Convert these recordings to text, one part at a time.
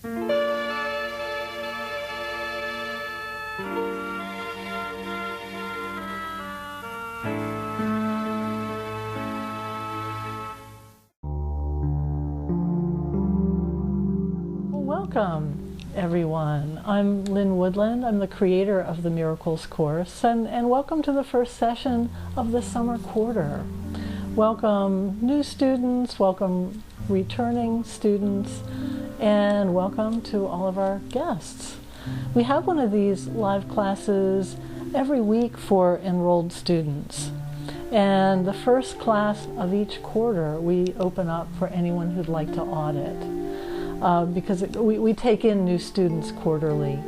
Welcome, everyone. I'm Lynn Woodland. I'm the creator of the Miracles course, and welcome to the first session of the summer quarter. Welcome new students, welcome returning students, and welcome to all of our guests. We have one of these live classes every week for enrolled students. And the first class of each quarter we open up for anyone who'd like to audit. Because we take in new students quarterly.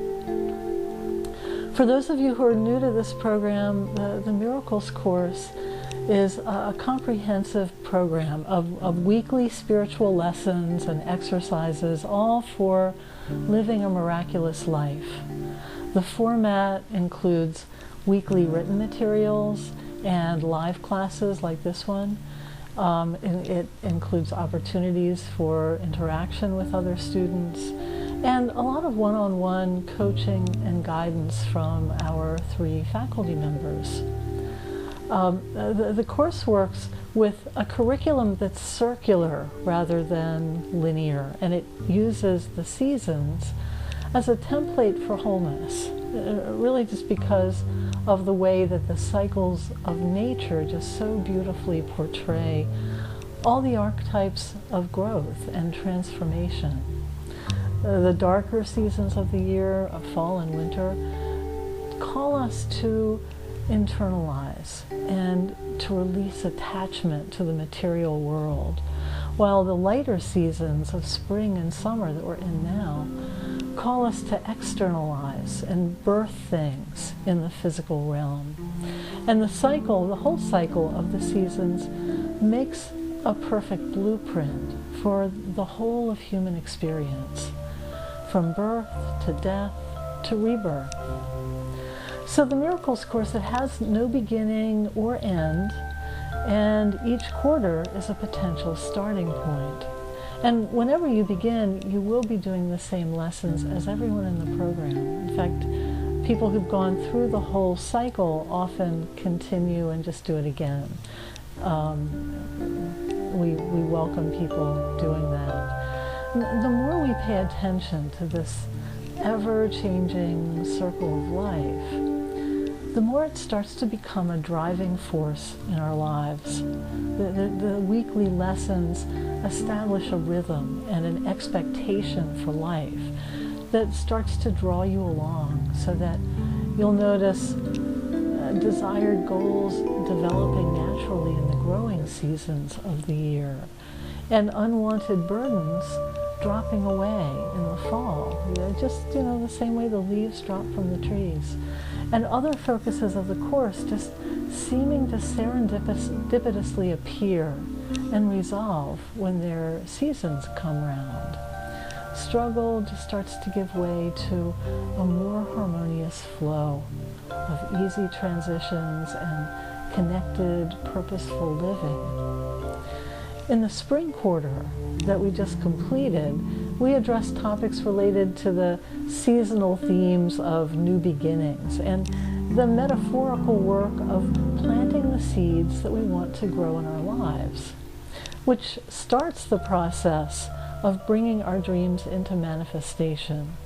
For those of you who are new to this program, the Miracles course is a comprehensive program of weekly spiritual lessons and exercises, all for living a miraculous life. The format includes weekly written materials and live classes like this one. It includes opportunities for interaction with other students and a lot of one-on-one coaching and guidance from our 3 faculty members. The course works with a curriculum that's circular rather than linear, and it uses the seasons as a template for wholeness, really just because of the way that the cycles of nature just so beautifully portray all the archetypes of growth and transformation. The darker seasons of the year, of fall and winter, call us to internalize and to release attachment to the material world, while the lighter seasons of spring and summer that we're in now call us to externalize and birth things in the physical realm. And the whole cycle of the seasons makes a perfect blueprint for the whole of human experience, from birth to death to rebirth. So the Miracles course, it has no beginning or end, and each quarter is a potential starting point. And whenever you begin, you will be doing the same lessons as everyone in the program. In fact, people who've gone through the whole cycle often continue and just do it again. We welcome people doing that. The more we pay attention to this ever-changing circle of life, the more it starts to become a driving force in our lives. The weekly lessons establish a rhythm and an expectation for life that starts to draw you along, so that you'll notice desired goals developing naturally in the growing seasons of the year, and unwanted burdens dropping away in the fall, just the same way the leaves drop from the trees. And other focuses of the course just seeming to serendipitously appear and resolve when their seasons come round. Struggle just starts to give way to a more harmonious flow of easy transitions and connected, purposeful living. In the spring quarter that we just completed, we addressed topics related to the seasonal themes of new beginnings and the metaphorical work of planting the seeds that we want to grow in our lives, which starts the process of bringing our dreams into manifestation.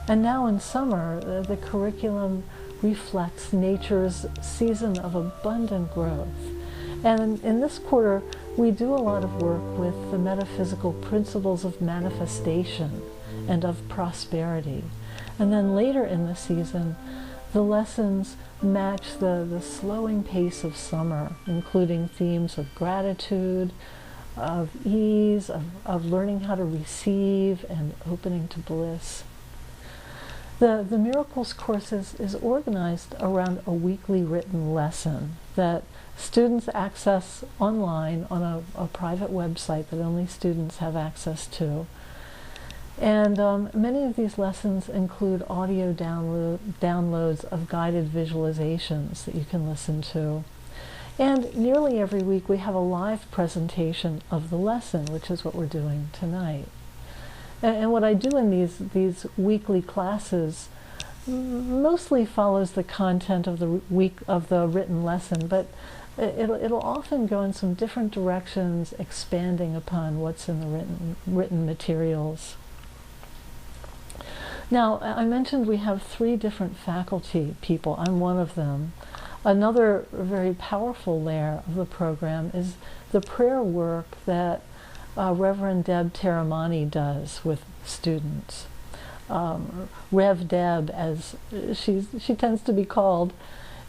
And now in summer, the curriculum reflects nature's season of abundant growth. And in this quarter, we do a lot of work with the metaphysical principles of manifestation and of prosperity. And then later in the season, the lessons match the slowing pace of summer, including themes of gratitude, of ease, of learning how to receive and opening to bliss. The Miracles course is organized around a weekly written lesson that students access online on a private website that only students have access to. And many of these lessons include audio downloads of guided visualizations that you can listen to. And nearly every week we have a live presentation of the lesson, which is what we're doing tonight. And what I do in these weekly classes mostly follows the content of the written lesson, but it'll often go in some different directions, expanding upon what's in the written materials. Now, I mentioned we have 3 different faculty people. I'm one of them. Another very powerful layer of the program is the prayer work that Reverend Deb Taramani does with students. Rev Deb, as she tends to be called,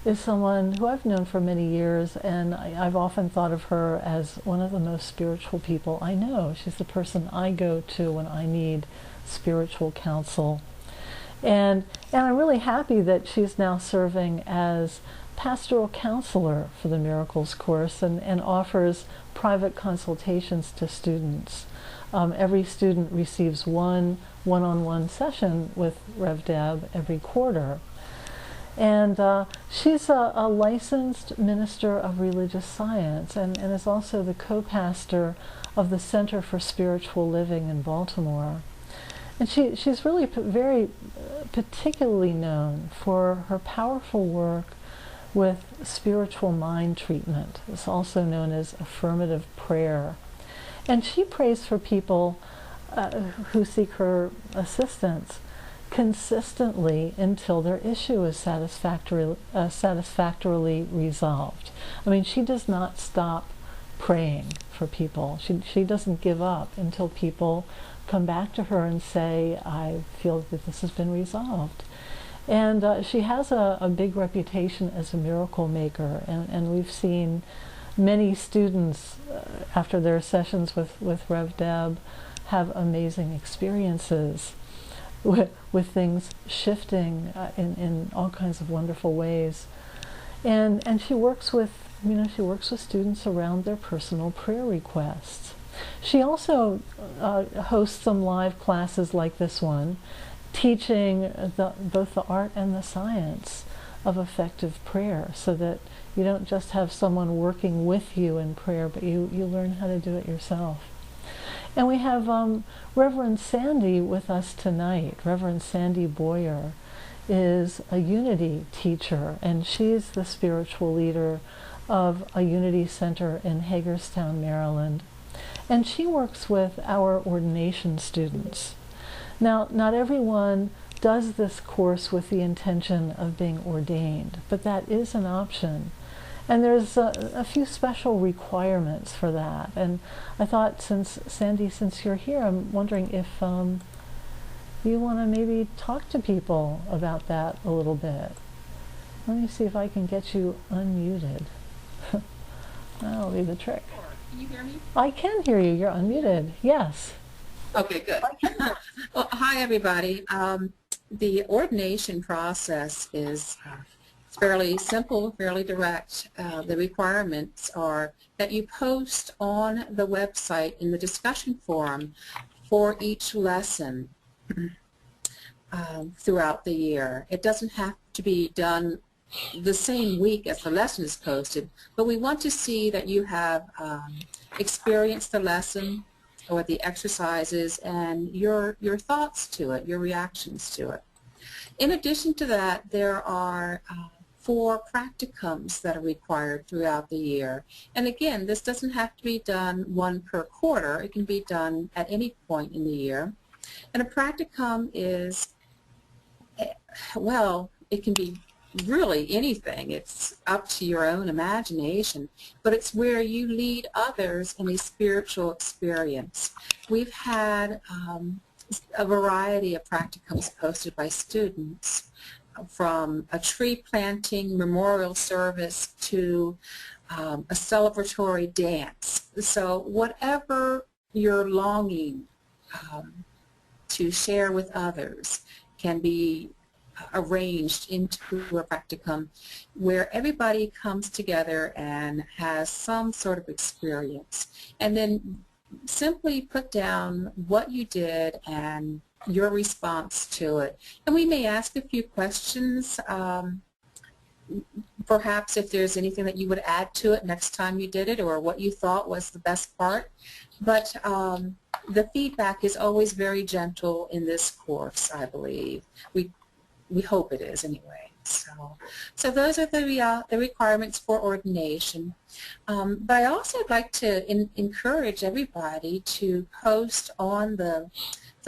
is someone who I've known for many years, and I've often thought of her as one of the most spiritual people I know. She's the person I go to when I need spiritual counsel. And I'm really happy that she's now serving as pastoral counselor for the Miracles course and offers private consultations to students. Every student receives one-on-one session with Rev Deb every quarter. And she's a licensed minister of religious science and is also the co-pastor of the Center for Spiritual Living in Baltimore. And she's really very particularly known for her powerful work with spiritual mind treatment. It's also known as affirmative prayer. And she prays for people who seek her assistance consistently until their issue is satisfactorily resolved. I mean, she does not stop praying for people. She doesn't give up until people come back to her and say, I feel that this has been resolved. And she has a big reputation as a miracle maker, and we've seen many students after their sessions with Rev Deb have amazing experiences with things shifting in all kinds of wonderful ways. And she works with students around their personal prayer requests. She also hosts some live classes like this one, teaching both the art and the science of effective prayer, so that you don't just have someone working with you in prayer, but you learn how to do it yourself. And we have Reverend Sandy with us tonight. Reverend Sandy Boyer is a Unity teacher, and she's the spiritual leader of a Unity Center in Hagerstown, Maryland. And she works with our ordination students. Now, not everyone does this course with the intention of being ordained, but that is an option. And there's a few special requirements for that. And I thought, Sandy, since you're here, I'm wondering if you want to maybe talk to people about that a little bit. Let me see if I can get you unmuted. That'll be the trick. Can you hear me? I can hear you. You're unmuted. Yes. Okay, good. Well, hi, everybody. The ordination process is fairly simple, fairly direct. The requirements are that you post on the website in the discussion forum for each lesson throughout the year. It doesn't have to be done the same week as the lesson is posted, but we want to see that you have experienced the lesson or the exercises and your thoughts to it, your reactions to it. In addition to that, there are 4 practicums that are required throughout the year. And again, this doesn't have to be done 1 per quarter. It can be done at any point in the year. And a practicum is, well, it can be really anything. It's up to your own imagination, but it's where you lead others in a spiritual experience. We've had a variety of practicums posted by students, from a tree planting memorial service to a celebratory dance. So whatever you're longing to share with others can be arranged into a practicum where everybody comes together and has some sort of experience, and then simply put down what you did and your response to it. And we may ask a few questions, perhaps if there's anything that you would add to it next time you did it, or what you thought was the best part. But the feedback is always very gentle in this course, I believe. We hope it is anyway. So those are the requirements for ordination. But I also would like to encourage everybody to post on the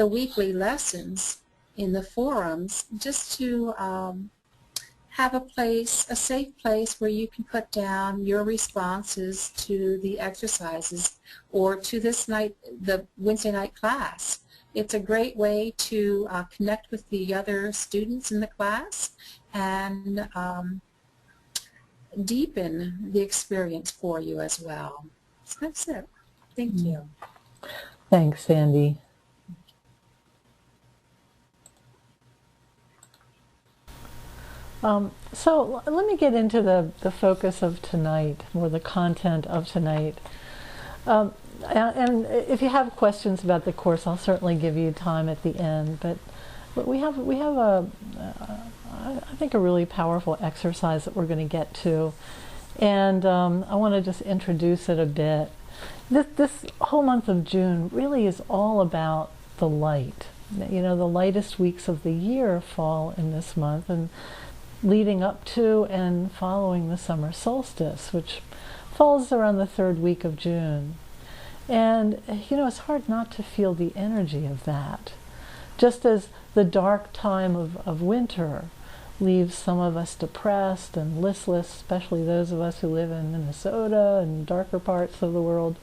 weekly lessons in the forums, just to have a safe place where you can put down your responses to the exercises or to the Wednesday night class. It's a great way to connect with the other students in the class and deepen the experience for you as well. So that's it. Thank you. Thanks, Sandy. So let me get into the focus of tonight, or the content of tonight. And if you have questions about the course, I'll certainly give you time at the end. But we have I think a really powerful exercise that we're going to get to, and I want to just introduce it a bit. This whole month of June really is all about the light. You know, the lightest weeks of the year fall in this month, and leading up to and following the summer solstice, which falls around the third week of June. And, you know, it's hard not to feel the energy of that. Just as the dark time of winter leaves some of us depressed and listless, especially those of us who live in Minnesota and darker parts of the world,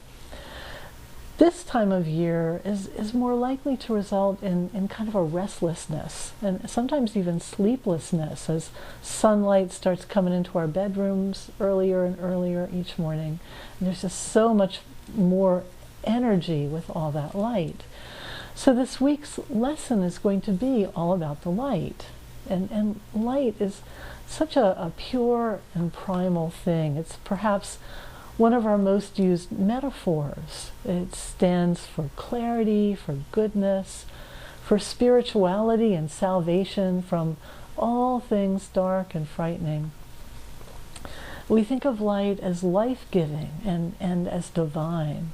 this time of year is more likely to result in kind of a restlessness and sometimes even sleeplessness as sunlight starts coming into our bedrooms earlier and earlier each morning. And there's just so much more energy with all that light. So this week's lesson is going to be all about the light. And light is such a pure and primal thing. It's perhaps one of our most used metaphors. It stands for clarity, for goodness, for spirituality and salvation from all things dark and frightening. We think of light as life-giving and as divine.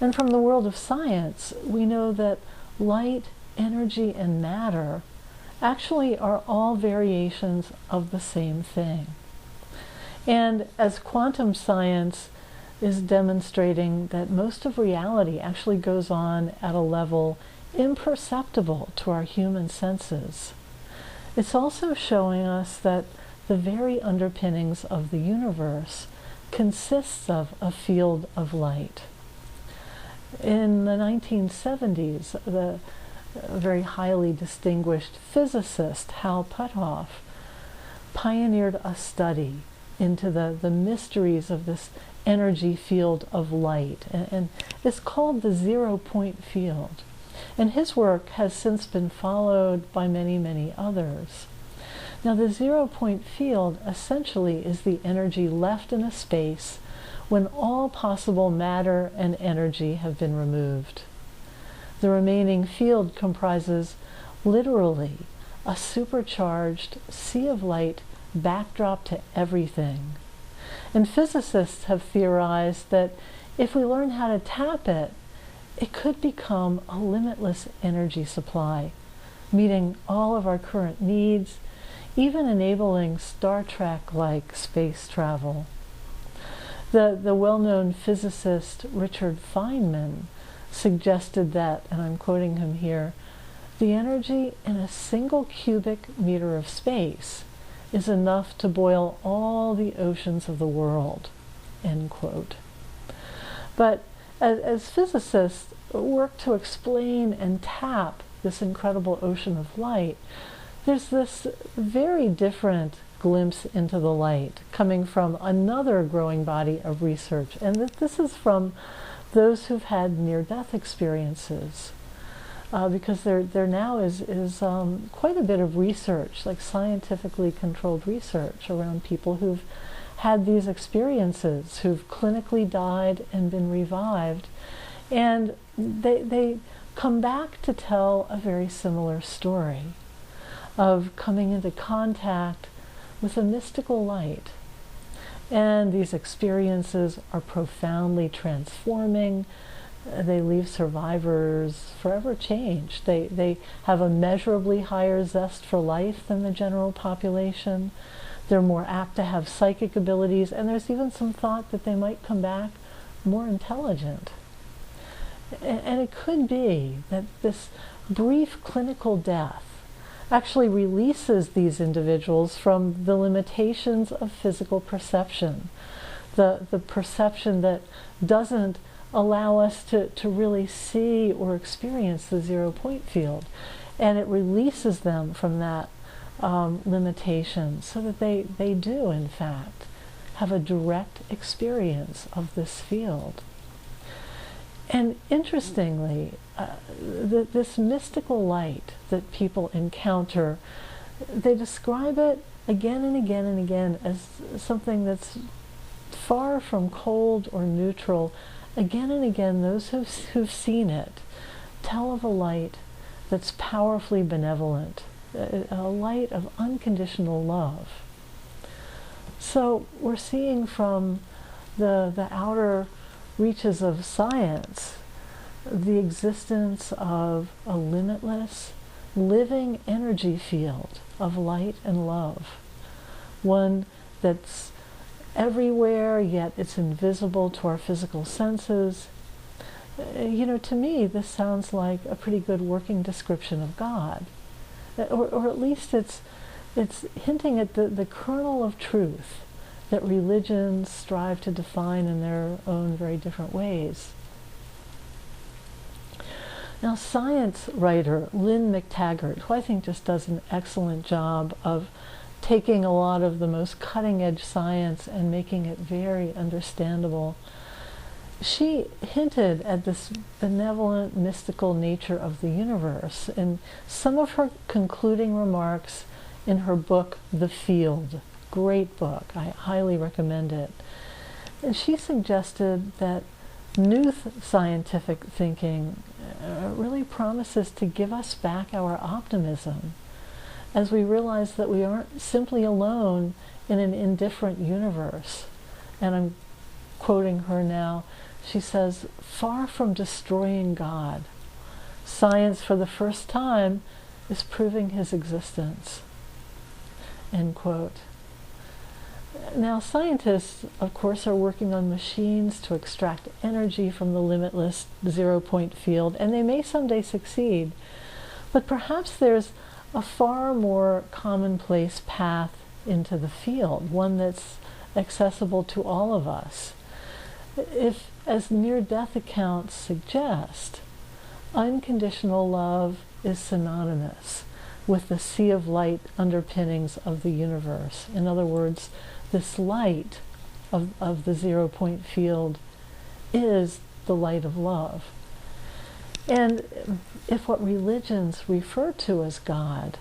And from the world of science, we know that light, energy, and matter actually are all variations of the same thing. And as quantum science is demonstrating that most of reality actually goes on at a level imperceptible to our human senses, it's also showing us that the very underpinnings of the universe consists of a field of light. In the 1970s, the very highly distinguished physicist Hal Puthoff pioneered a study into the mysteries of this energy field of light, and it's called the zero-point field. And his work has since been followed by many, many others. Now, the zero-point field essentially is the energy left in a space when all possible matter and energy have been removed. The remaining field comprises literally a supercharged sea of light backdrop to everything. And physicists have theorized that if we learn how to tap it, it could become a limitless energy supply, meeting all of our current needs, even enabling Star Trek-like space travel. The well-known physicist Richard Feynman suggested that, and I'm quoting him here, the energy in a single cubic meter of space is enough to boil all the oceans of the world, end quote. But as physicists work to explain and tap this incredible ocean of light, there's this very different glimpse into the light coming from another growing body of research. And this is from those who've had near-death experiences. Because there now is quite a bit of research, like scientifically controlled research around people who've had these experiences, who've clinically died and been revived. And they come back to tell a very similar story of coming into contact with a mystical light. And these experiences are profoundly transforming, They leave survivors forever changed. They have a measurably higher zest for life than the general population. They're more apt to have psychic abilities, and there's even some thought that they might come back more intelligent. And it could be that this brief clinical death actually releases these individuals from the limitations of physical perception, the perception that doesn't allow us to really see or experience the 0-point field. And it releases them from that limitation so that they do, in fact, have a direct experience of this field. And interestingly, this mystical light that people encounter, they describe it again and again and again as something that's far from cold or neutral. Again and again, those who've seen it tell of a light that's powerfully benevolent, a light of unconditional love. So we're seeing from the outer reaches of science the existence of a limitless, living energy field of light and love, one that's everywhere, yet it's invisible to our physical senses. To me, this sounds like a pretty good working description of God. Or at least it's hinting at the kernel of truth that religions strive to define in their own very different ways. Now, science writer Lynn McTaggart, who I think just does an excellent job of taking a lot of the most cutting-edge science and making it very understandable, she hinted at this benevolent, mystical nature of the universe in some of her concluding remarks in her book, The Field. Great book. I highly recommend it. And she suggested that new scientific thinking really promises to give us back our optimism as we realize that we aren't simply alone in an indifferent universe. And I'm quoting her now. She says, "Far from destroying God, science for the first time is proving his existence." End quote. Now, scientists, of course, are working on machines to extract energy from the limitless 0-point field, and they may someday succeed. But perhaps there's a far more commonplace path into the field, one that's accessible to all of us. If, as near-death accounts suggest, unconditional love is synonymous with the sea of light underpinnings of the universe. In other words, this light of the 0-point field is the light of love. And if what religions refer to as God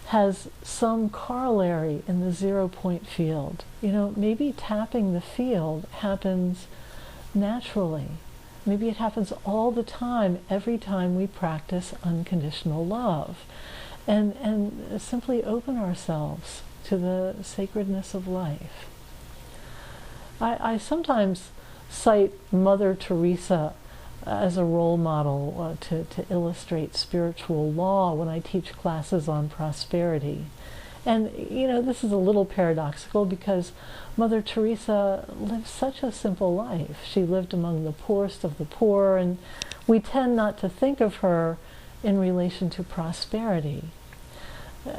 has some corollary in the 0-point field, maybe tapping the field happens naturally. Maybe it happens all the time, every time we practice unconditional love, and simply open ourselves to the sacredness of life. I sometimes cite Mother Teresa as a role model to illustrate spiritual law when I teach classes on prosperity. And, this is a little paradoxical because Mother Teresa lived such a simple life. She lived among the poorest of the poor, and we tend not to think of her in relation to prosperity.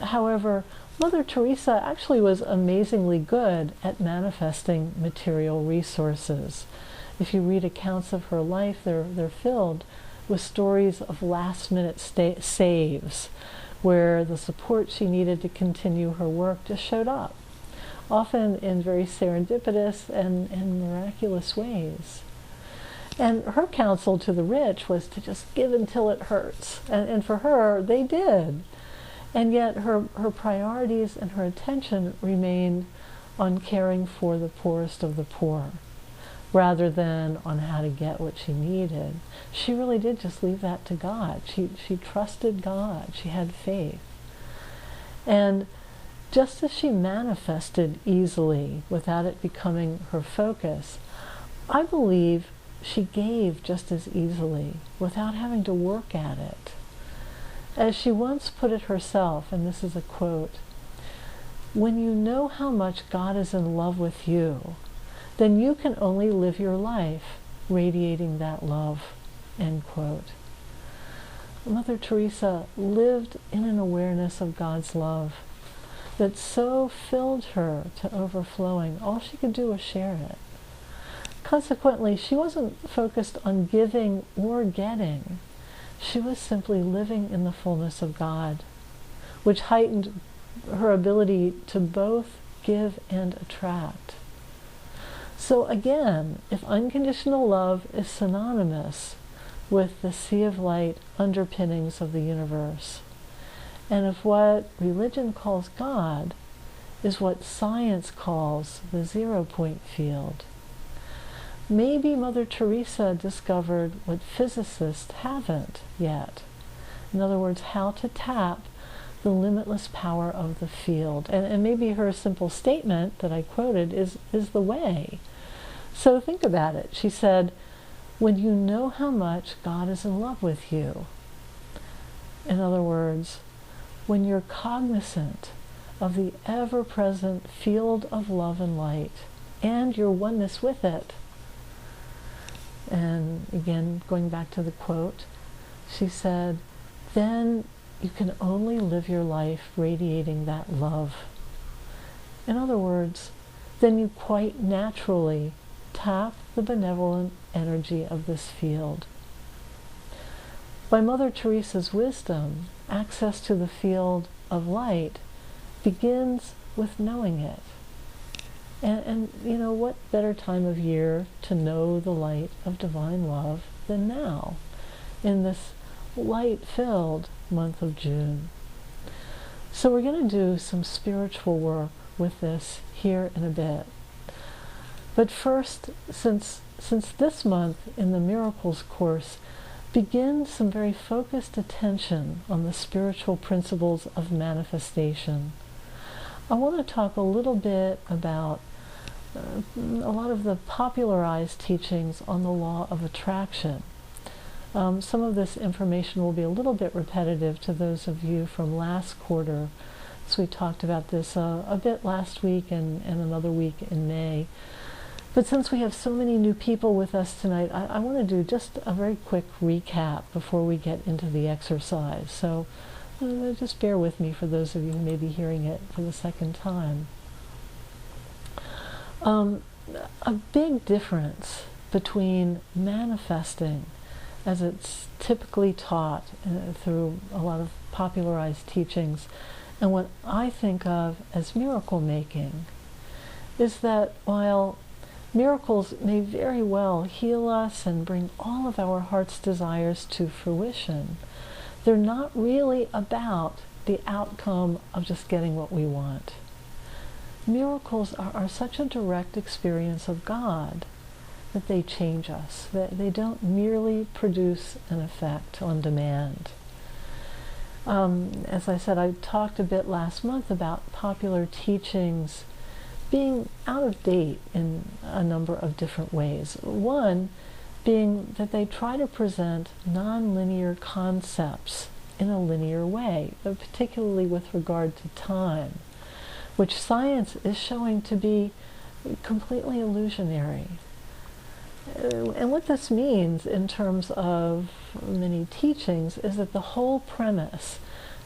However, Mother Teresa actually was amazingly good at manifesting material resources. If you read accounts of her life, they're filled with stories of last-minute saves, where the support she needed to continue her work just showed up, often in very serendipitous and miraculous ways. And her counsel to the rich was to just give until it hurts. And for her, they did. And yet her priorities and her attention remained on caring for the poorest of the poor, rather than on how to get what she needed. She really did just leave that to God. She trusted God. She had faith. And just as she manifested easily without it becoming her focus, I believe she gave just as easily without having to work at it. As she once put it herself, and this is a quote, "When you know how much God is in love with you, then you can only live your life radiating that love," end quote. Mother Teresa lived in an awareness of God's love that so filled her to overflowing, all she could do was share it. Consequently, she wasn't focused on giving or getting. She was simply living in the fullness of God, which heightened her ability to both give and attract. So again, if unconditional love is synonymous with the sea of light underpinnings of the universe, and if what religion calls God is what science calls the zero-point field, maybe Mother Teresa discovered what physicists haven't yet. In other words, how to tap the limitless power of the field. And maybe her simple statement that I quoted is the way. So think about it. She said, when you know how much God is in love with you, in other words, when you're cognizant of the ever-present field of love and light and your oneness with it. And again, going back to the quote, she said, then you can only live your life radiating that love. In other words, then you quite naturally tap the benevolent energy of this field. By Mother Teresa's wisdom, access to the field of light begins with knowing it. And you know, what better time of year to know the light of divine love than now, in this light-filled month of June. So we're going to do some spiritual work with this here in a bit. But first, since this month in the Miracles course begins some very focused attention on the spiritual principles of manifestation, I want to talk a little bit about a lot of the popularized teachings on the law of attraction. Some of this information will be a little bit repetitive to those of you from last quarter, so we talked about this a bit last week and another week in May. But since we have so many new people with us tonight, I want to do just a very quick recap before we get into the exercise. So just bear with me for those of you who may be hearing it for the second time. A big difference between manifesting, as it's typically taught through a lot of popularized teachings, and what I think of as miracle making, is that while miracles may very well heal us and bring all of our heart's desires to fruition, they're not really about the outcome of just getting what we want. Miracles are such a direct experience of God that they change us. They don't merely produce an effect on demand. As I said, I talked a bit last month about popular teachings being out of date in a number of different ways. One being that they try to present nonlinear concepts in a linear way, particularly with regard to time, which science is showing to be completely illusionary. And what this means in terms of many teachings is that the whole premise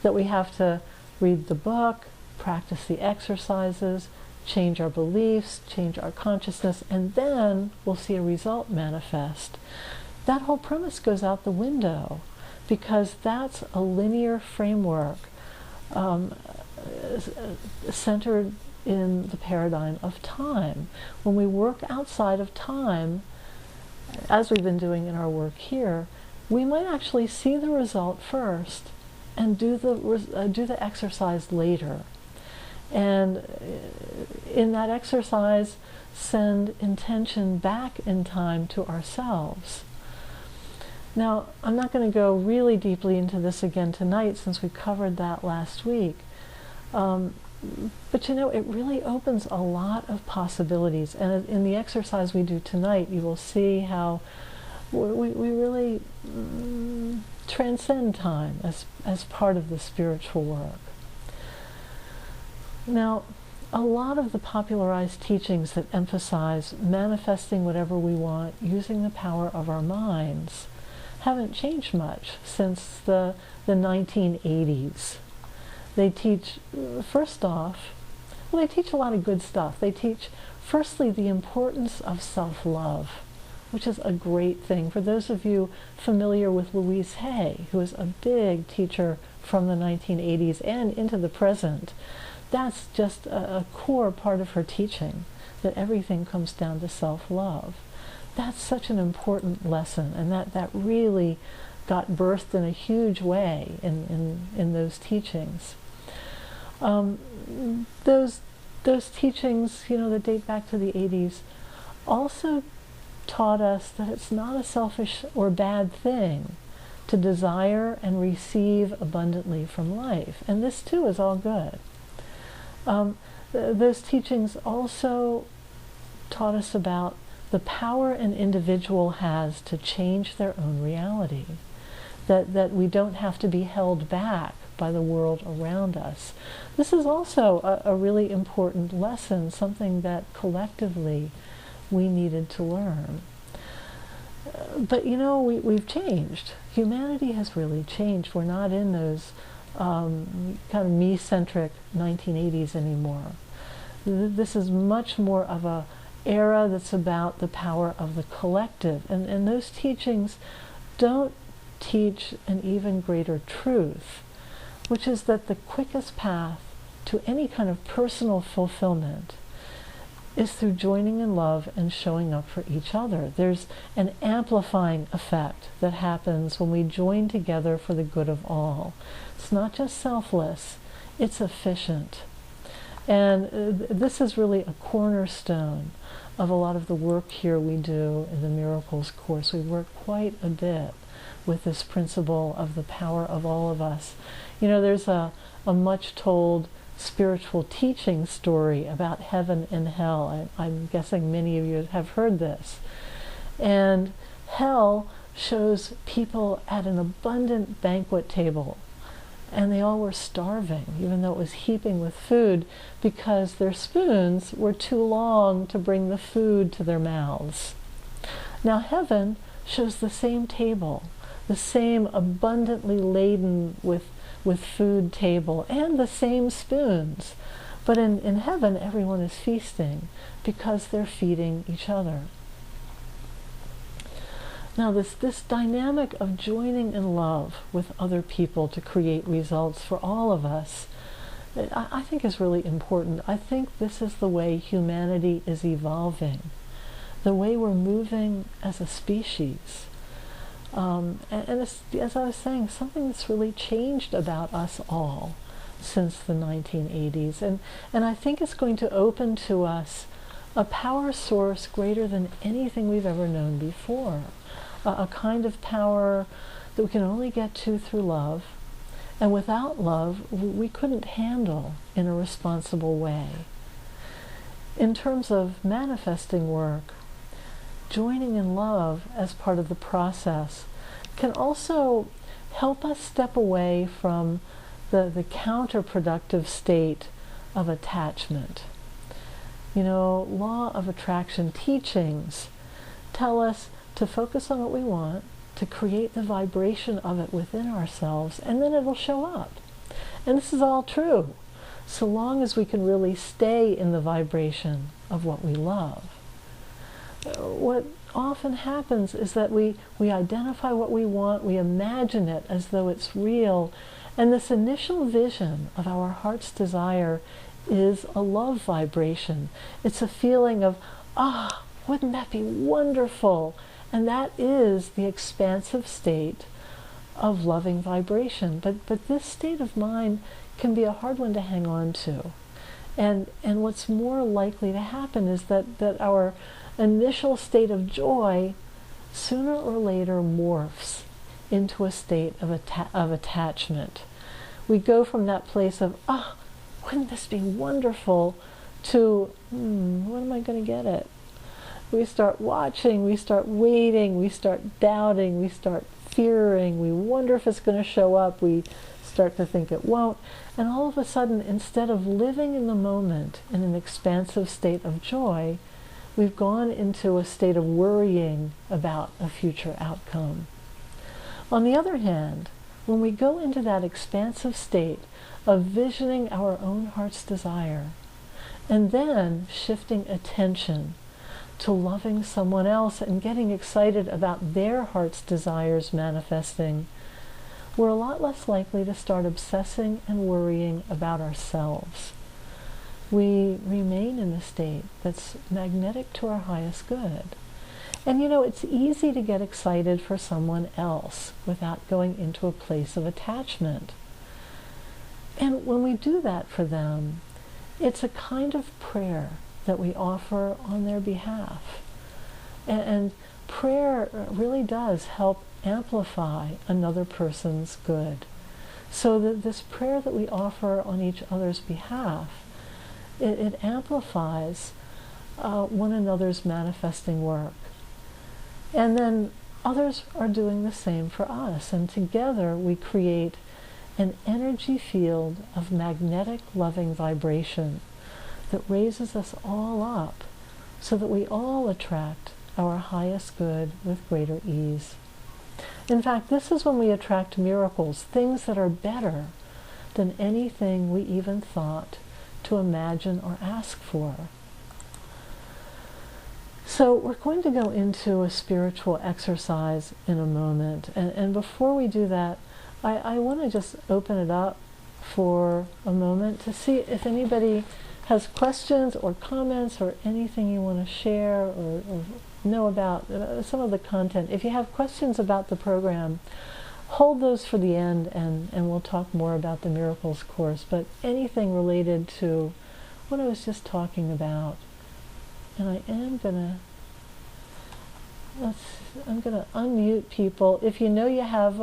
that we have to read the book, practice the exercises, change our beliefs, change our consciousness, and then we'll see a result manifest. That whole premise goes out the window because that's a linear framework centered in the paradigm of time. When we work outside of time, as we've been doing in our work here, we might actually see the result first and do the exercise later. And in that exercise, send intention back in time to ourselves. Now, I'm not going to go really deeply into this again tonight since we covered that last week. But you know, it really opens a lot of possibilities. And in the exercise we do tonight, you will see how we really transcend time as part of the spiritual work. Now, a lot of the popularized teachings that emphasize manifesting whatever we want using the power of our minds haven't changed much since the 1980s. They teach, first off, well, they teach a lot of good stuff. They teach, firstly, the importance of self-love, which is a great thing. For those of you familiar with Louise Hay, who is a big teacher from the 1980s and into the present, that's just a core part of her teaching, that everything comes down to self-love. That's such an important lesson, and that really got birthed in a huge way in those teachings. Those teachings, you know, that date back to the 80s, also taught us that it's not a selfish or bad thing to desire and receive abundantly from life. And this too is all good. Those teachings also taught us about the power an individual has to change their own reality, that we don't have to be held back by the world around us. This is also a really important lesson, something that collectively we needed to learn. But you know, we've changed. Humanity has really changed. We're not in those kind of me-centric 1980s anymore. This is much more of a era that's about the power of the collective. And those teachings don't teach an even greater truth, which is that the quickest path to any kind of personal fulfillment is through joining in love and showing up for each other. There's an amplifying effect that happens when we join together for the good of all. It's not just selfless, it's efficient. And this is really a cornerstone of a lot of the work here we do in the Miracles course. We work quite a bit with this principle of the power of all of us. You know, there's a much told spiritual teaching story about heaven and hell. I'm guessing many of you have heard this. And hell shows people at an abundant banquet table, and they all were starving, even though it was heaping with food, because their spoons were too long to bring the food to their mouths. Now heaven shows the same table, the same abundantly laden with food table, and the same spoons. But in heaven, everyone is feasting because they're feeding each other. Now this dynamic of joining in love with other people to create results for all of us, I think is really important. I think this is the way humanity is evolving, the way we're moving as a species. And it's, as I was saying, something that's really changed about us all since the 1980s. And I think it's going to open to us a power source greater than anything we've ever known before. A kind of power that we can only get to through love. And without love, we couldn't handle in a responsible way. In terms of manifesting work, joining in love as part of the process can also help us step away from the counterproductive state of attachment. You know, law of attraction teachings tell us to focus on what we want, to create the vibration of it within ourselves, and then it'll show up. And this is all true, so long as we can really stay in the vibration of what we love. What often happens is that we identify what we want, we imagine it as though it's real, and this initial vision of our heart's desire is a love vibration. It's a feeling of, wouldn't that be wonderful? And that is the expansive state of loving vibration. But this state of mind can be a hard one to hang on to. And what's more likely to happen is that our initial state of joy sooner or later morphs into a state of attachment. We go from that place of, wouldn't this be wonderful, to, when am I going to get it? We start watching, we start waiting, we start doubting, we start fearing, we wonder if it's going to show up, we start to think it won't, and all of a sudden, instead of living in the moment in an expansive state of joy, we've gone into a state of worrying about a future outcome. On the other hand, when we go into that expansive state of visioning our own heart's desire, and then shifting attention to loving someone else and getting excited about their heart's desires manifesting, we're a lot less likely to start obsessing and worrying about ourselves. We remain in a state that's magnetic to our highest good. And it's easy to get excited for someone else without going into a place of attachment. And when we do that for them, it's a kind of prayer that we offer on their behalf. And prayer really does help amplify another person's good. So that this prayer that we offer on each other's behalf, it amplifies one another's manifesting work. And then others are doing the same for us. And together we create an energy field of magnetic loving vibration that raises us all up so that we all attract our highest good with greater ease. In fact, this is when we attract miracles, things that are better than anything we even thought to imagine or ask for. So we're going to go into a spiritual exercise in a moment. And before we do that, I want to just open it up for a moment to see if anybody has questions or comments or anything you want to share or know about some of the content. If you have questions about the program, hold those for the end, and we'll talk more about the Miracles course. But anything related to what I was just talking about, and I'm gonna unmute people. If you know you have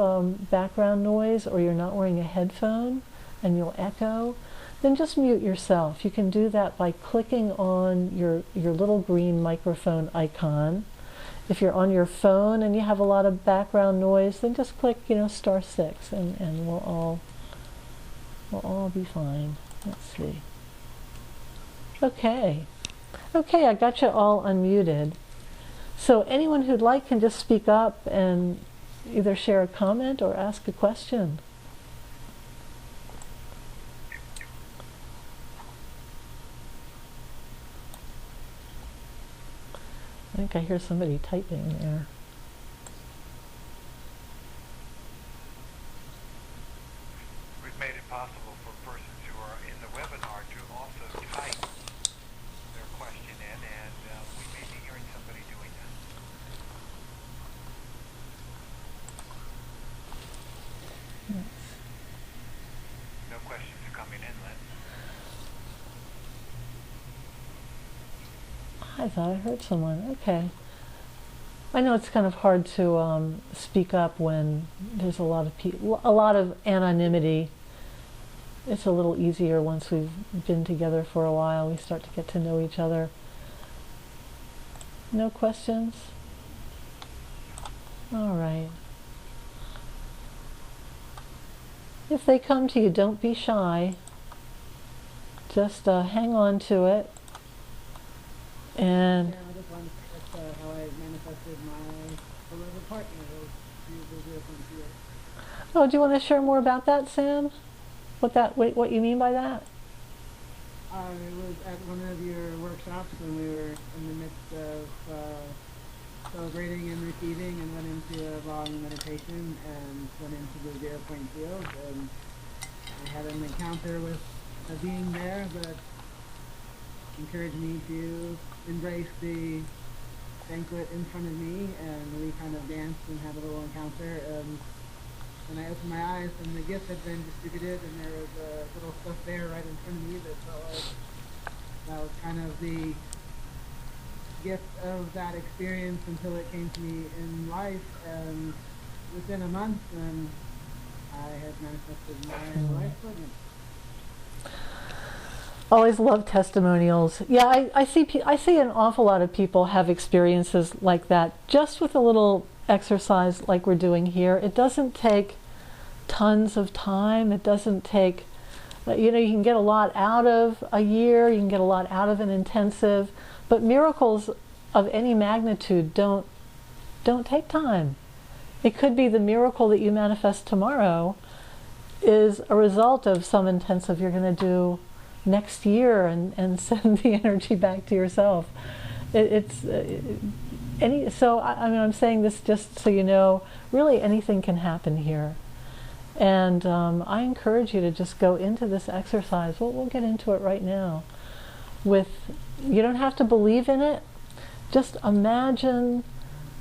background noise or you're not wearing a headphone and you'll echo, then just mute yourself. You can do that by clicking on your little green microphone icon. If you're on your phone and you have a lot of background noise, then just click, *6, and we'll all be fine. Let's see. Okay, I got you all unmuted. So anyone who'd like can just speak up and either share a comment or ask a question. I think I hear somebody typing there. We've made it possible for persons who are in the webinar to also type their question in, and we may be hearing somebody doing that. Yes. No questions are coming in, Lynn. I thought I heard someone. Okay. I know it's kind of hard to speak up when there's a lot of anonymity. It's a little easier once we've been together for a while. We start to get to know each other. No questions? All right. If they come to you, don't be shy. Just hang on to it. And yeah, I just wanted to say that's how I manifested my beloved partner through the 0.0. oh, do you want to share more about that, Sam? What you mean by that? It was at one of your workshops when we were in the midst of celebrating and receiving, and went into a long meditation and went into the 0 point field, and I had an encounter with a being there that encouraged me to embrace the banquet in front of me, and we kind of danced and had a little encounter, and when I opened my eyes and the gift had been distributed and there was a little stuff there right in front of me that felt like that was kind of the gift of that experience until it came to me in life, and within a month I had manifested my life partner. Always love testimonials. Yeah, I see an awful lot of people have experiences like that just with a little exercise like we're doing here. It doesn't take tons of time. It doesn't take, you can get a lot out of a year, you can get a lot out of an intensive, but miracles of any magnitude don't take time. It could be the miracle that you manifest tomorrow is a result of some intensive you're going to do next year and send the energy back to yourself. I'm saying this just so you know, really anything can happen here. And I encourage you to just go into this exercise. We'll get into it right now. You don't have to believe in it. Just imagine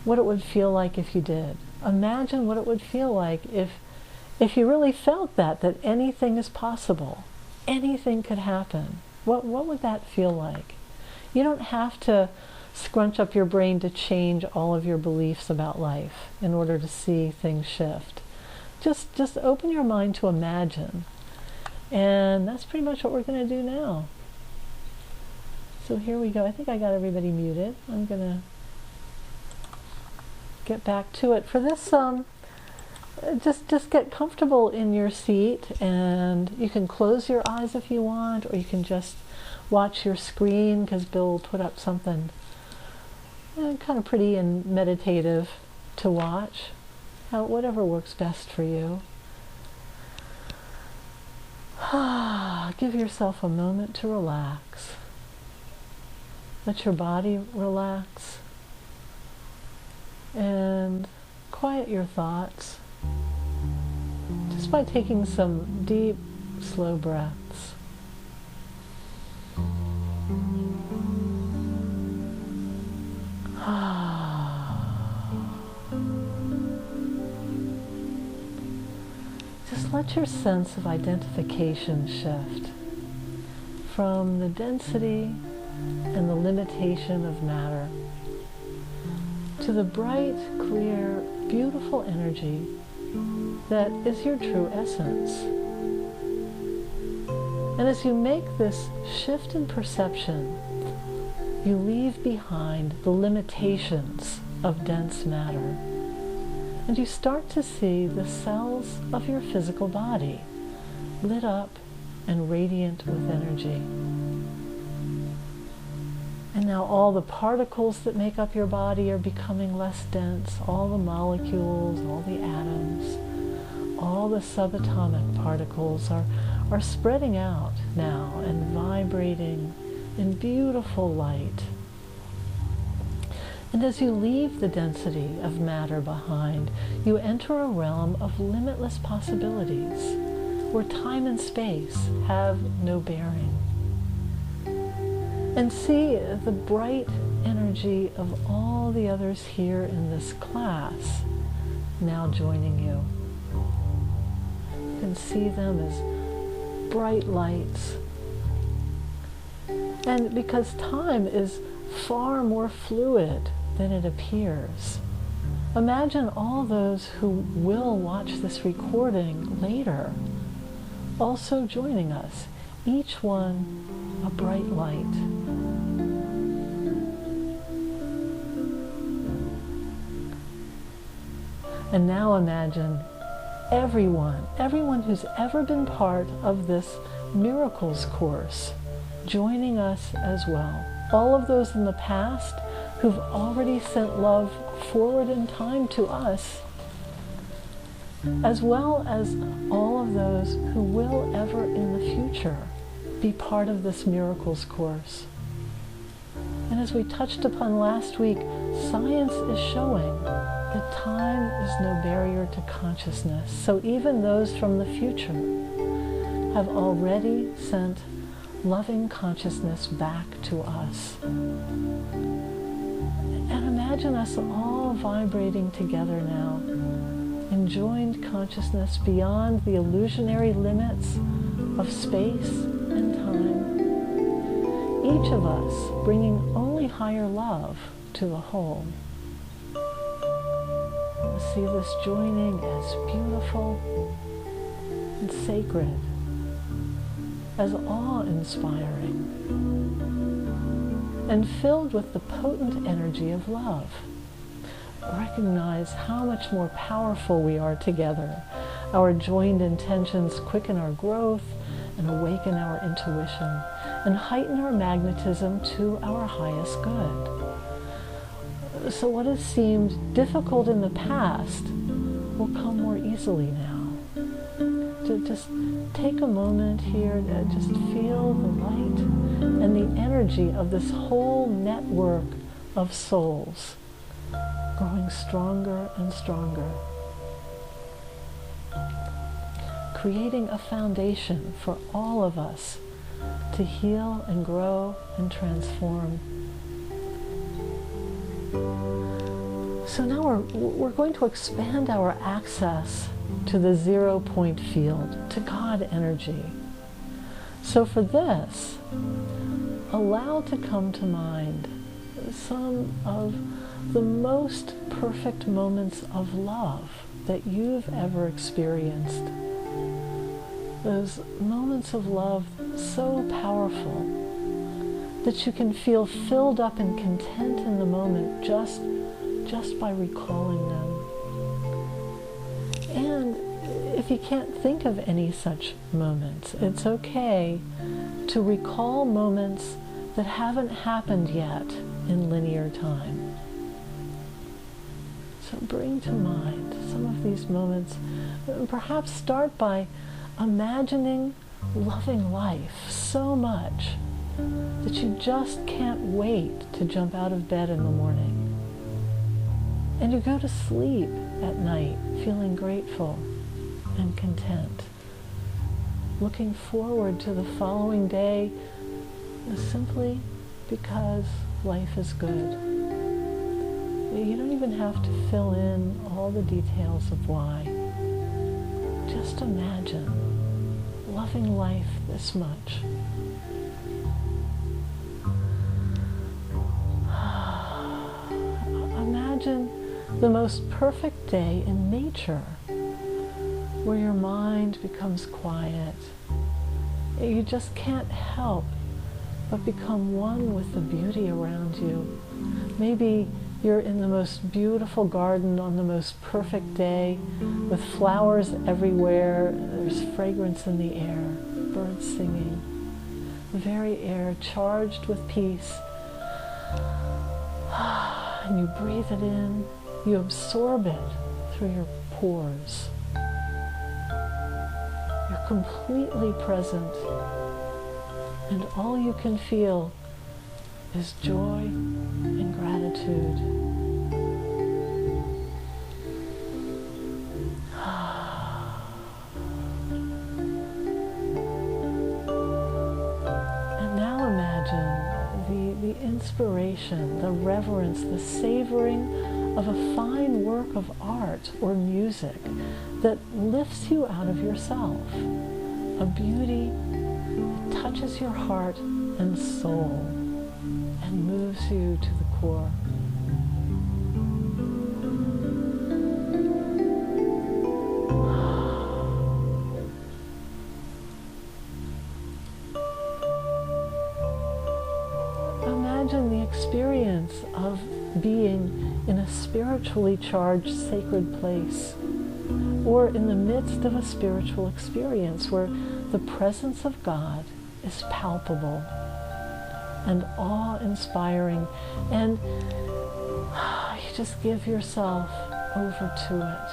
what it would feel like if you did. Imagine what it would feel like if you really felt that anything is possible. Anything could happen. What would that feel like? You don't have to scrunch up your brain to change all of your beliefs about life in order to see things shift. Just open your mind to imagine. And that's pretty much what we're going to do now. So here we go. I think I got everybody muted. I'm going to get back to it. For this, just get comfortable in your seat, and you can close your eyes if you want, or you can just watch your screen, because Bill will put up something kind of pretty and meditative to watch. Whatever works best for you. Give yourself a moment to relax. Let your body relax. And quiet your thoughts just by taking some deep, slow breaths. Just let your sense of identification shift from the density and the limitation of matter to the bright, clear, beautiful energy that is your true essence. And as you make this shift in perception, you leave behind the limitations of dense matter, and you start to see the cells of your physical body lit up and radiant with energy. And now all the particles that make up your body are becoming less dense. All the molecules, all the atoms, all the subatomic particles are spreading out now and vibrating in beautiful light. And as you leave the density of matter behind, you enter a realm of limitless possibilities, where time and space have no bearing. And see the bright energy of all the others here in this class now joining you. You can see them as bright lights. And because time is far more fluid than it appears, imagine all those who will watch this recording later also joining us, each one a bright light. And now imagine everyone who's ever been part of this Miracles course joining us as well. All of those in the past who've already sent love forward in time to us, as well as all of those who will ever in the future be part of this Miracles course. And as we touched upon last week, science is showing that time is no barrier to consciousness. So even those from the future have already sent loving consciousness back to us. And imagine us all vibrating together now in joined consciousness beyond the illusionary limits of space and time. Each of us bringing only higher love to the whole. See this joining as beautiful and sacred. as awe-inspiring and filled with the potent energy of love. Recognize how much more powerful we are together. Our joined intentions quicken our growth and awaken our intuition and heighten our magnetism to our highest good. So what has seemed difficult in the past will come more easily now. To just take a moment here to just feel the light and the energy of this whole network of souls growing stronger and stronger, creating a foundation for all of us to heal and grow and transform. So now we're going to expand our access to the 0 point field, to God energy. So for this, allow to come to mind some of the most perfect moments of love that you've ever experienced. Those moments of love so powerful that you can feel filled up and content in the moment just by recalling them. And if you can't think of any such moments, it's okay to recall moments that haven't happened yet in linear time. So bring to mind some of these moments. Perhaps start by imagining loving life so much that you just can't wait to jump out of bed in the morning. And you go to sleep at night feeling grateful and content, looking forward to the following day simply because life is good. You don't even have to fill in all the details of why. Just imagine loving life this much. Imagine the most perfect day in nature, where your mind becomes quiet. You just can't help but become one with the beauty around you. Maybe you're in the most beautiful garden on the most perfect day, with flowers everywhere, there's fragrance in the air, birds singing, the very air charged with peace. And you breathe it in, you absorb it through your pores. You're completely present, and all you can feel is joy and gratitude. And now imagine the inspiration, the reverence, the savoring of a fine work of art or music that lifts you out of yourself. A beauty that touches your heart and soul and moves you to the core. Imagine the experience of being in a spiritually charged sacred place, or in the midst of a spiritual experience where the presence of God is palpable and awe-inspiring, and you just give yourself over to it.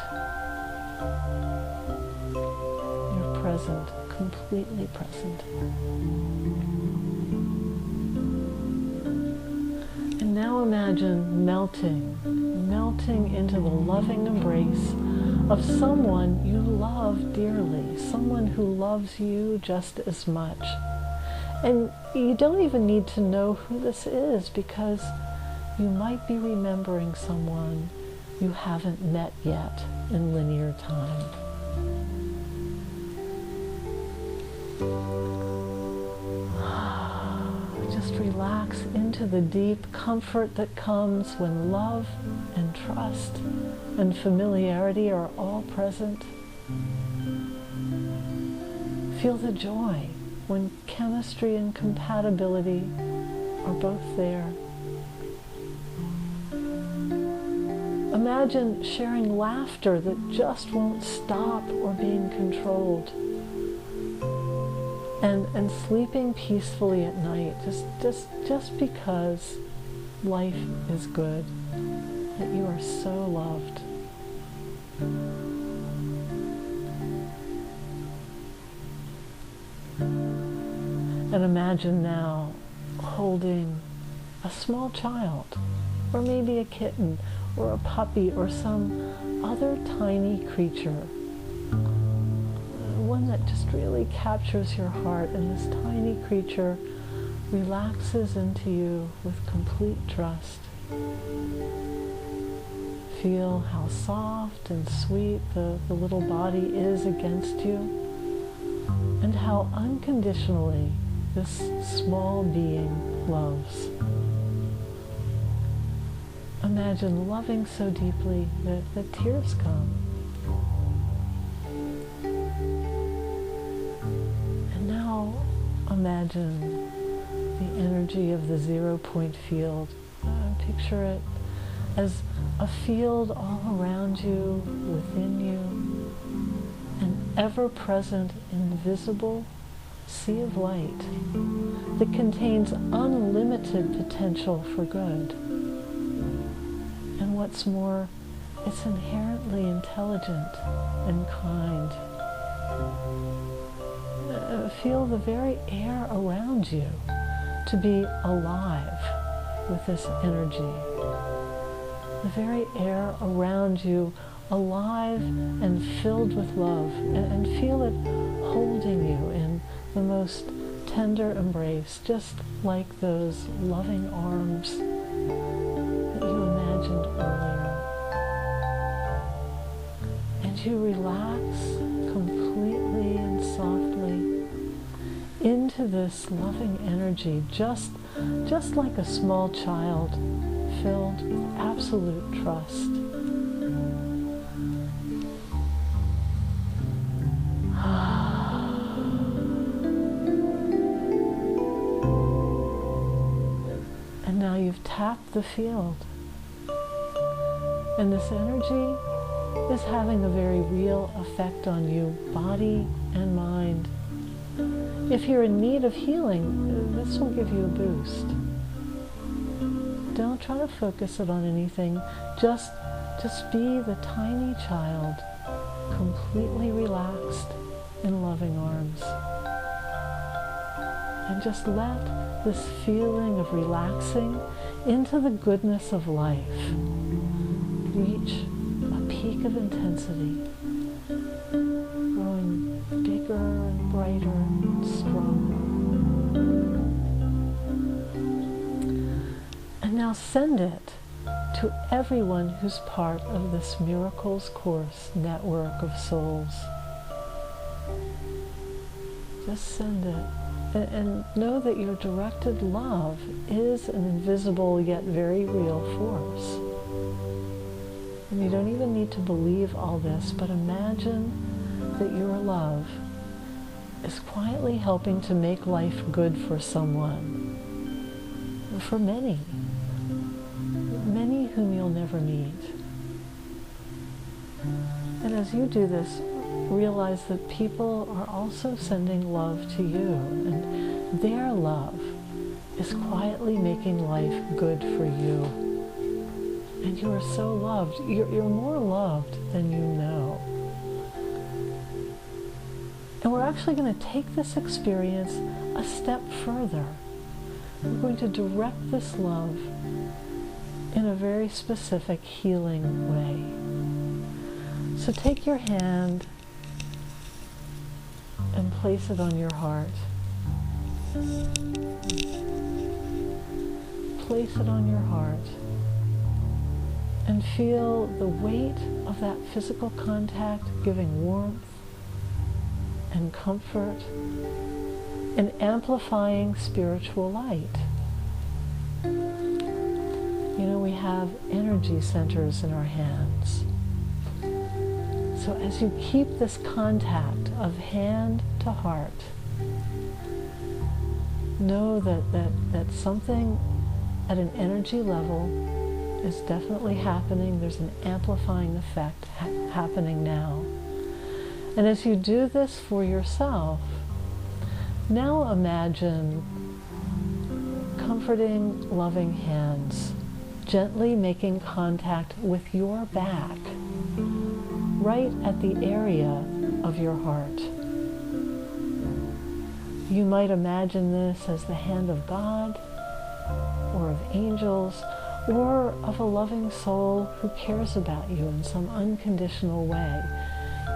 You're present, completely present. And now imagine melting into the loving embrace of someone you love dearly, someone who loves you just as much. And you don't even need to know who this is, because you might be remembering someone you haven't met yet in linear time. Just relax into the deep comfort that comes when love and trust and familiarity are all present. Feel the joy when chemistry and compatibility are both there. Imagine sharing laughter that just won't stop or being controlled. And sleeping peacefully at night, just because life is good, that you are so loved. And imagine now holding a small child, or maybe a kitten, or a puppy, or some other tiny creature. One that just really captures your heart, and this tiny creature relaxes into you with complete trust. Feel how soft and sweet the little body is against you, and how unconditionally this small being loves. Imagine loving so deeply that tears come. And now imagine the energy of the 0-point field. Picture it as a field all around you, within you, an ever-present, invisible sea of light that contains unlimited potential for good. And what's more, it's inherently intelligent and kind. Feel the very air around you to be alive with this energy. The very air around you alive and filled with love, and feel it holding you in the most tender embrace, just like those loving arms that you imagined earlier. And you relax completely and softly into this loving energy, just like a small child filled with absolute trust. And now you've tapped the field. And this energy is having a very real effect on you, body and mind. If you're in need of healing, this will give you a boost. Don't try to focus it on anything. Just be the tiny child, completely relaxed in loving arms. And just let this feeling of relaxing into the goodness of life reach a peak of intensity, growing bigger and brighter and stronger. And now send it to everyone who's part of this Miracles Course network of souls. Just send it. And know that your directed love is an invisible yet very real force. And you don't even need to believe all this, but imagine that your love is quietly helping to make life good for someone, for many whom you'll never meet. And as you do this, realize that people are also sending love to you, and their love is quietly making life good for you. And you are so loved. You're more loved than you know. And we're actually going to take this experience a step further. We're going to direct this love in a very specific healing way. So take your hand and place it on your heart. Place it on your heart and feel the weight of that physical contact giving warmth and comfort and amplifying spiritual light. You know, we have energy centers in our hands. So as you keep this contact of hand to heart, Know that something at an energy level is definitely happening. There's an amplifying effect happening now. And as you do this for yourself, now imagine comforting, loving hands gently making contact with your back, right at the area of your heart. You might imagine this as the hand of God, or of angels, or of a loving soul who cares about you in some unconditional way.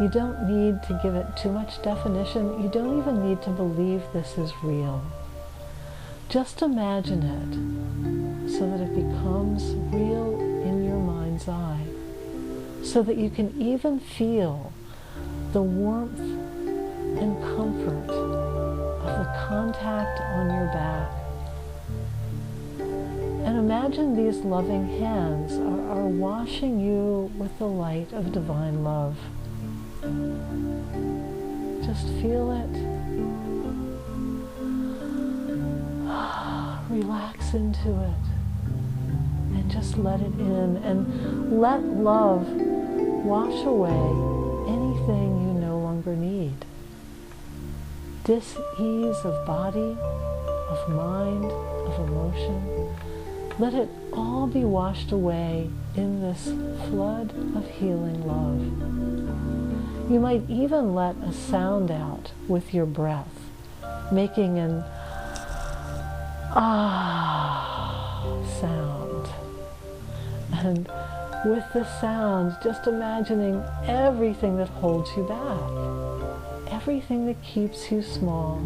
You don't need to give it too much definition. You don't even need to believe this is real. Just imagine it so that it becomes real in your mind's eye, so that you can even feel the warmth and comfort of the contact on your back. And imagine these loving hands are washing you with the light of divine love. Just feel it. Relax into it. And just let it in. And let love wash away anything you no longer need. Dis-ease of body, of mind, of emotion. Let it all be washed away in this flood of healing love. You might even let a sound out with your breath, making an ah sound. And with this sound, just imagining everything that holds you back, everything that keeps you small,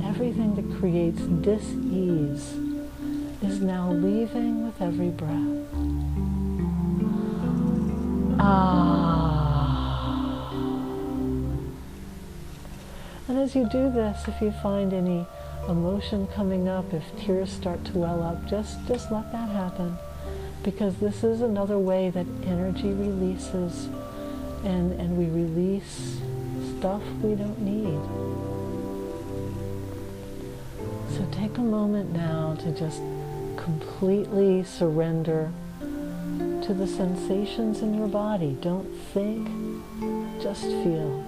everything that creates dis-ease is now leaving with every breath. And as you do this, if you find any emotion coming up, if tears start to well up, just let that happen. Because this is another way that energy releases, and we release stuff we don't need. So take a moment now to just completely surrender to the sensations in your body. Don't think, just feel.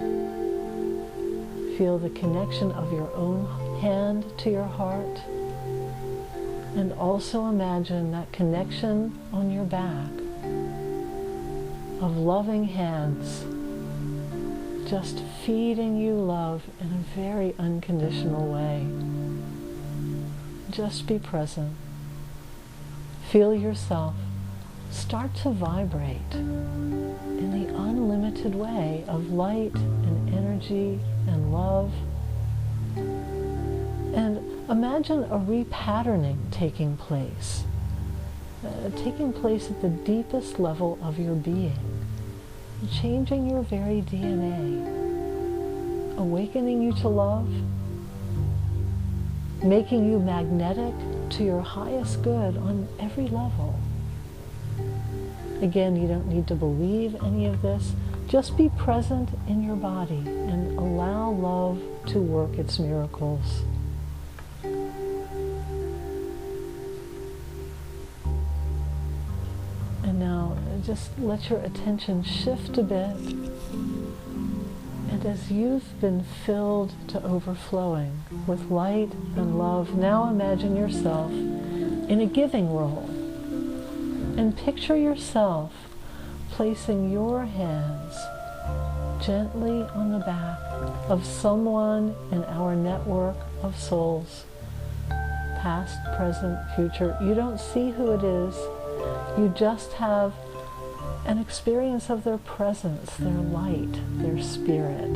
Feel the connection of your own hand to your heart. And also imagine that connection on your back of loving hands just feeding you love in a very unconditional way. Just be present. Feel yourself start to vibrate in the unlimited way of light and energy and love. And imagine a repatterning taking place at the deepest level of your being, changing your very DNA, awakening you to love, making you magnetic to your highest good on every level. Again, you don't need to believe any of this. Just be present in your body and allow love to work its miracles. And now just let your attention shift a bit. And as you've been filled to overflowing with light and love, now imagine yourself in a giving role. And picture yourself placing your hands gently on the back of someone in our network of souls, past, present, future. You don't see who it is. You just have an experience of their presence, their light, their spirit.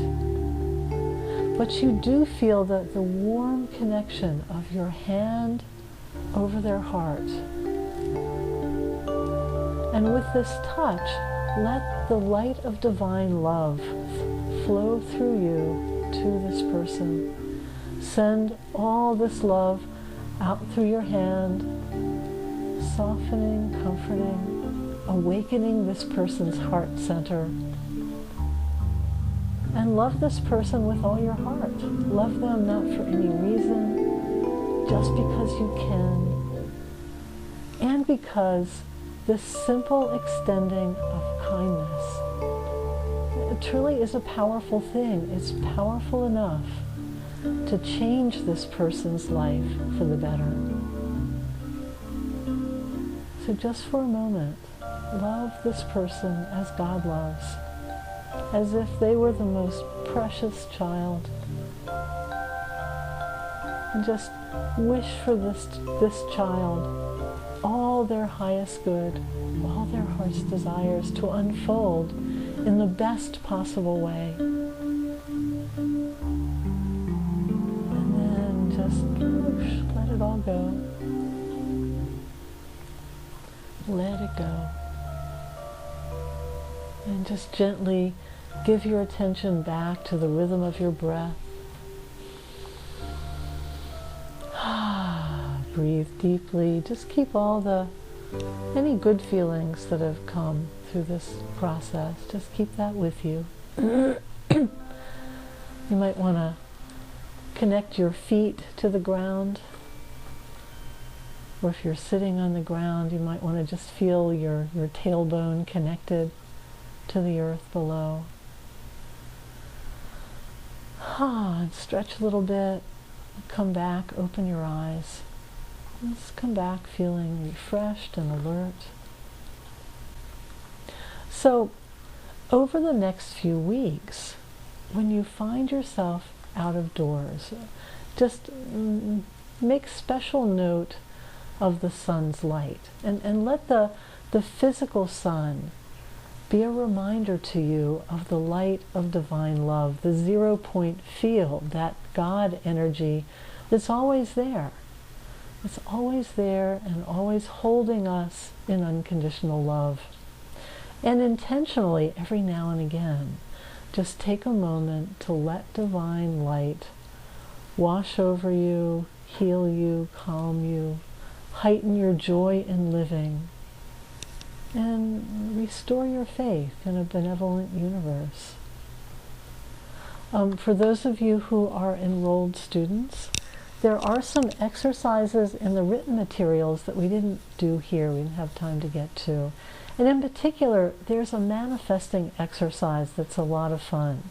But you do feel the warm connection of your hand over their heart. And with this touch, let the light of divine love flow through you to this person. Send all this love out through your hand, softening, comforting, awakening this person's heart center. And love this person with all your heart. Love them not for any reason, just because you can. And because this simple extending of kindness, it truly is a powerful thing. It's powerful enough to change this person's life for the better. So just for a moment, love this person as God loves, as if they were the most precious child. And just wish for this child all their highest good, all their heart's desires to unfold in the best possible way. And then just whoosh, let it all go. Let it go. And just gently give your attention back to the rhythm of your breath. Breathe deeply. Just keep any good feelings that have come through this process. Just keep that with you. You might want to connect your feet to the ground. Or if you're sitting on the ground, you might want to just feel your tailbone connected to the earth below. And stretch a little bit. Come back, open your eyes. Just come back feeling refreshed and alert. So, over the next few weeks, when you find yourself out of doors, just make special note of the sun's light, and let the physical sun be a reminder to you of the light of divine love, the 0-point field, that God energy that's always there. It's always there and always holding us in unconditional love. And intentionally, every now and again, just take a moment to let divine light wash over you, heal you, calm you, heighten your joy in living, and restore your faith in a benevolent universe. For those of you who are enrolled students, there are some exercises in the written materials that we didn't do here, we didn't have time to get to. And in particular, there's a manifesting exercise that's a lot of fun.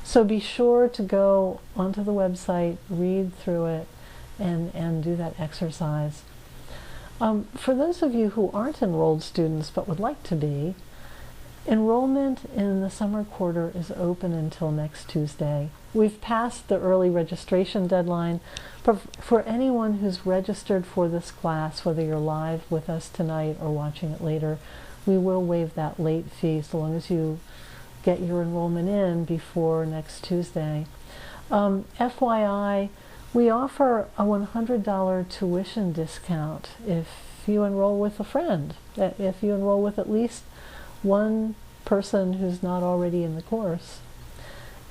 So be sure to go onto the website, read through it, and do that exercise. For those of you who aren't enrolled students but would like to be, enrollment in the summer quarter is open until next Tuesday. We've passed the early registration deadline, but for anyone who's registered for this class, whether you're live with us tonight or watching it later, we will waive that late fee so long as you get your enrollment in before next Tuesday. FYI, we offer a $100 tuition discount if you enroll with a friend, if you enroll with at least one person who's not already in the course.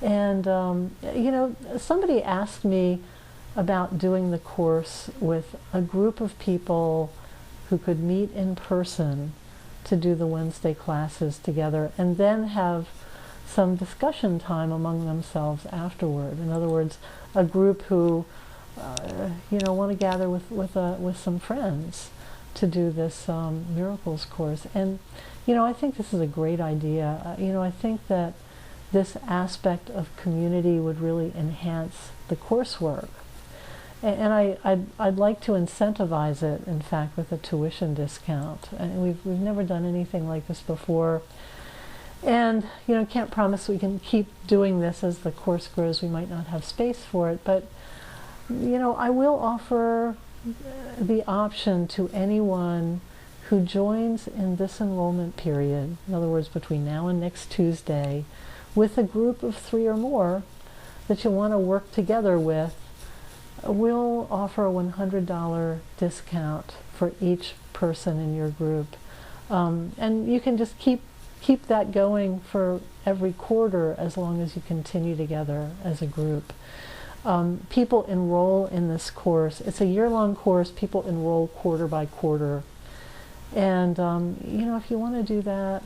And, somebody asked me about doing the course with a group of people who could meet in person to do the Wednesday classes together and then have some discussion time among themselves afterward. In other words, a group who, want to gather with some friends to do this miracles course. And, I think this is a great idea. I think that this aspect of community would really enhance the coursework. And I'd like to incentivize it, in fact, with a tuition discount. And we've never done anything like this before. And, can't promise we can keep doing this as the course grows. We might not have space for it. But, I will offer the option to anyone who joins in this enrollment period, in other words, between now and next Tuesday, with a group of 3 or more that you want to work together with, we'll offer a $100 discount for each person in your group. And you can just keep that going for every quarter as long as you continue together as a group. People enroll in this course. It's a year-long course. People enroll quarter by quarter. And, if you want to do that,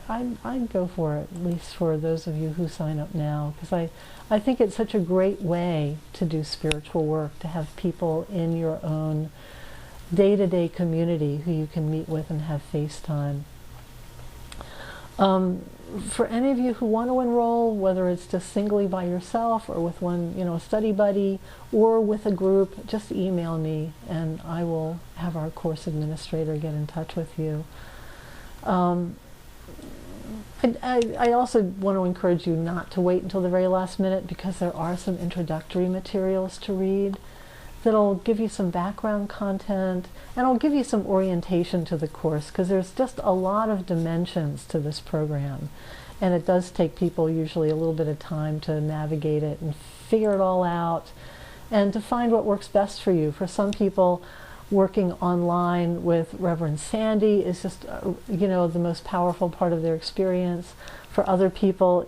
I'd go for it, at least for those of you who sign up now, because I think it's such a great way to do spiritual work, to have people in your own day-to-day community who you can meet with and have FaceTime. For any of you who want to enroll, whether it's just singly by yourself or with one, a study buddy, or with a group, just email me and I will have our course administrator get in touch with you. I also want to encourage you not to wait until the very last minute, because there are some introductory materials to read that'll give you some background content and I'll give you some orientation to the course, because there's just a lot of dimensions to this program and it does take people usually a little bit of time to navigate it and figure it all out and to find what works best for you. For some people, working online with Reverend Sandy is just the most powerful part of their experience. For other people,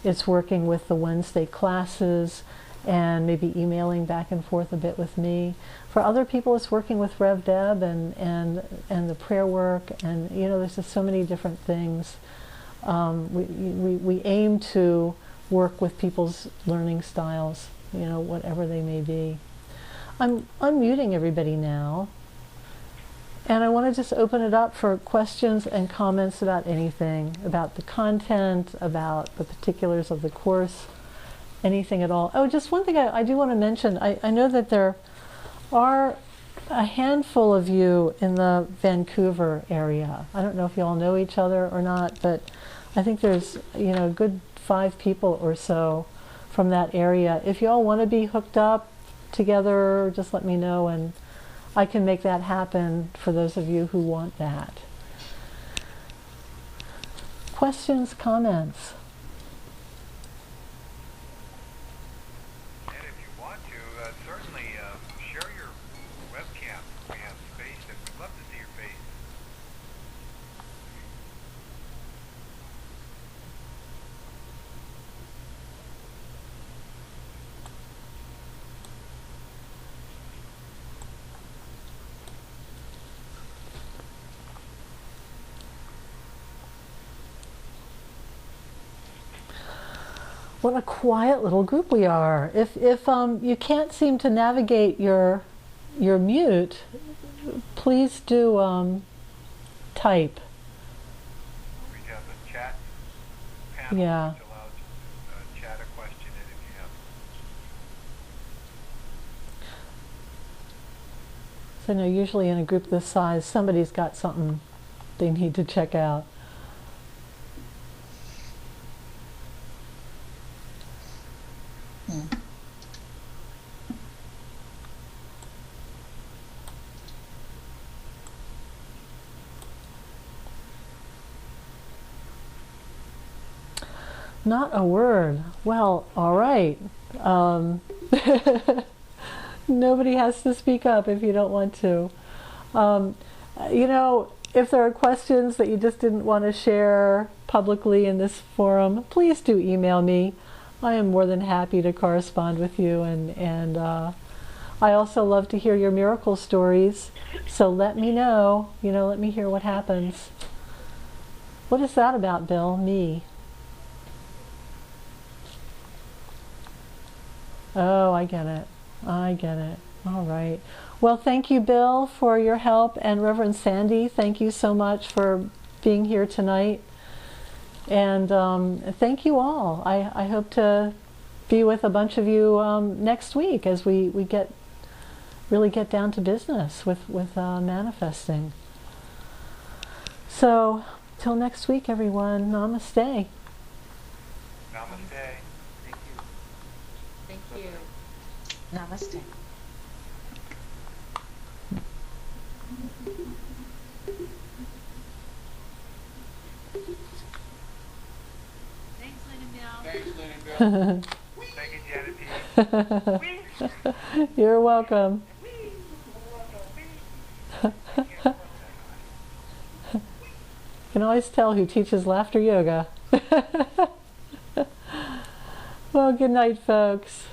it's working with the Wednesday classes and maybe emailing back and forth a bit with me. For other people, it's working with Rev Deb and the prayer work, and there's just so many different things. We aim to work with people's learning styles, whatever they may be. I'm unmuting everybody now, and I want to just open it up for questions and comments about anything, about the content, about the particulars of the course, anything at all. Oh, just one thing I do want to mention. I know that there are a handful of you in the Vancouver area. I don't know if you all know each other or not, but I think there's a good 5 people or so from that area. If you all want to be hooked up together, just let me know and I can make that happen for those of you who want that. Questions, comments? And if you want to, certainly share your webcam. We have space and we'd love to see your face. What a quiet little group we are. If you can't seem to navigate your mute, please do type. We have a chat panel Yeah. which allows you to chat a question in if you have. So usually in a group this size, somebody's got something they need to check out. Not a word. Well, all right. Nobody has to speak up if you don't want to. If there are questions that you just didn't want to share publicly in this forum, please do email me. I am more than happy to correspond with you, and I also love to hear your miracle stories. So let me know. Let me hear what happens. What is that about, Bill? Me? Oh, I get it. I get it. All right. Well, thank you, Bill, for your help, and Reverend Sandy, thank you so much for being here tonight. And thank you all. I hope to be with a bunch of you next week as we really get down to business with manifesting. So, till next week, everyone. Namaste. Namaste. Thank you. Thank you. Namaste. Thanks, Lynn and Bill. Thank you, Janet P. You're welcome. You can always tell who teaches laughter yoga. Well, good night, folks.